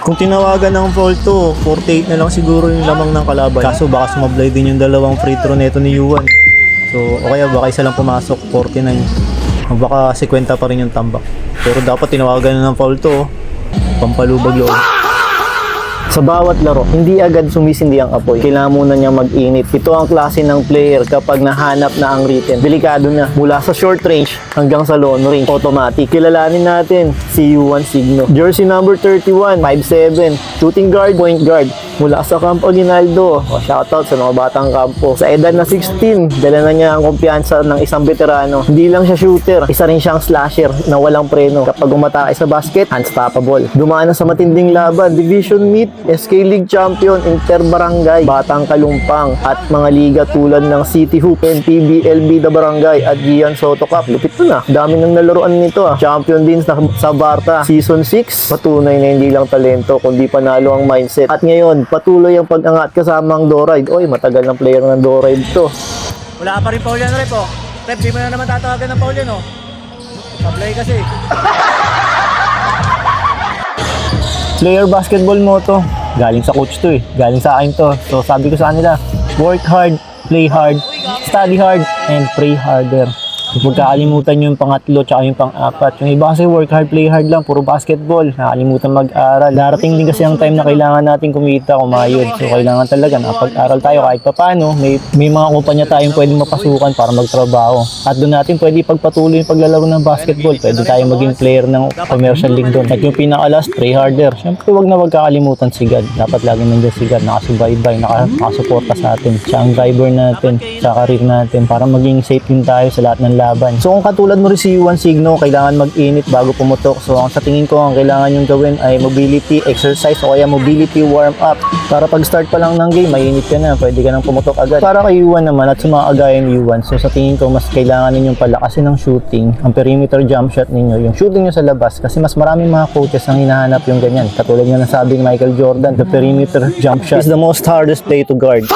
Kung tinawagan ng foul to, 48 na lang siguro yung lamang ng kalaban. Kaso baka sumablay din yung dalawang free throw neto ni Yuan. So, o kaya baka isa lang pumasok, 49. O baka 50 pa rin yung tambak. Pero dapat tinawagan na ng foul to, pampalubag loob. Sa bawat laro, hindi agad sumisindi ang apoy. Kailangan muna niya mag-init. Ito ang klase ng player kapag nahanap na ang written. Delikado na. Mula sa short range hanggang sa long range. Automatic. Kilalanin natin si Yuan Signo. Jersey number 31, 5'7". Shooting guard, point guard. Mula sa Campo Aguinaldo. Shoutout sa mga batang kampo. Sa edad na 16, dala na niya ang kumpiyansa ng isang veterano. Hindi lang siya shooter, isa rin siyang slasher na walang preno. Kapag umatake sa basket, unstoppable. Dumaan na sa matinding laban, division meet, SK League Champion, Interbarangay, Batang Kalumpang, at mga liga tulad ng City Hoop, NPBLB da Barangay, at Gian Soto Cup. Lupit to na. Dami nang nalaruan nito. Champion din sa Barta Season 6. Patunay na hindi lang talento, kundi panalo ang mindset. At ngayon, patuloy ang pag-angat kasama ang Doride. Oy, matagal ng player ng Doride to. Wala pa rin foul yan, Rep, oh. Rep, di mo na naman tatawagan ng foul yan, oh. Sablay kasi. Player basketball mo to. Galing sa coach to eh. Galing sa akin to. So sabi ko sa kanila, work hard, play hard, study hard, and pray harder. Huwag kakalimutan yung pangatlo tsaka yung pang-apat. Yung iba kasi work hard, play hard lang, puro basketball. Nakalimutan mag-aral. Darating din kasi ang time na kailangan natin kumita, kumayod. So kailangan talaga nakapag-aral tayo kahit papano. May mga kumpanya tayong pwedeng mapasukan para magtrabaho. At doon natin pwede pagpatuloy yung paglalaro ng basketball. Pwede tayong maging player ng commercial league doon. At yung pinaka-last, pray harder. Siyempre huwag na kakalimutan si God. Dapat lagi nandiyan si God, nakasubaybay, nakasuporta sa atin. Siya ang driver natin, sa career natin para maging safe din tayo sa lahat ng laban. So kung katulad mo rin si Yuan Signo, kailangan mag-init bago pumutok. So ang sa tingin ko, ang kailangan yung gawin ay mobility exercise o kaya mobility warm up. Para pag start pa lang ng game, mainit ka na, pwede ka nang pumutok agad. Para kay Yuan naman at sa mga agaya ni Yuan, so sa tingin ko mas kailangan ninyong palakasin ng shooting, ang perimeter jump shot ninyo, yung shooting nyo sa labas, kasi mas maraming mga coaches ang hinahanap yung ganyan. Katulad nga nasabi ni Michael Jordan, the perimeter jump shot is the most hardest play to guard.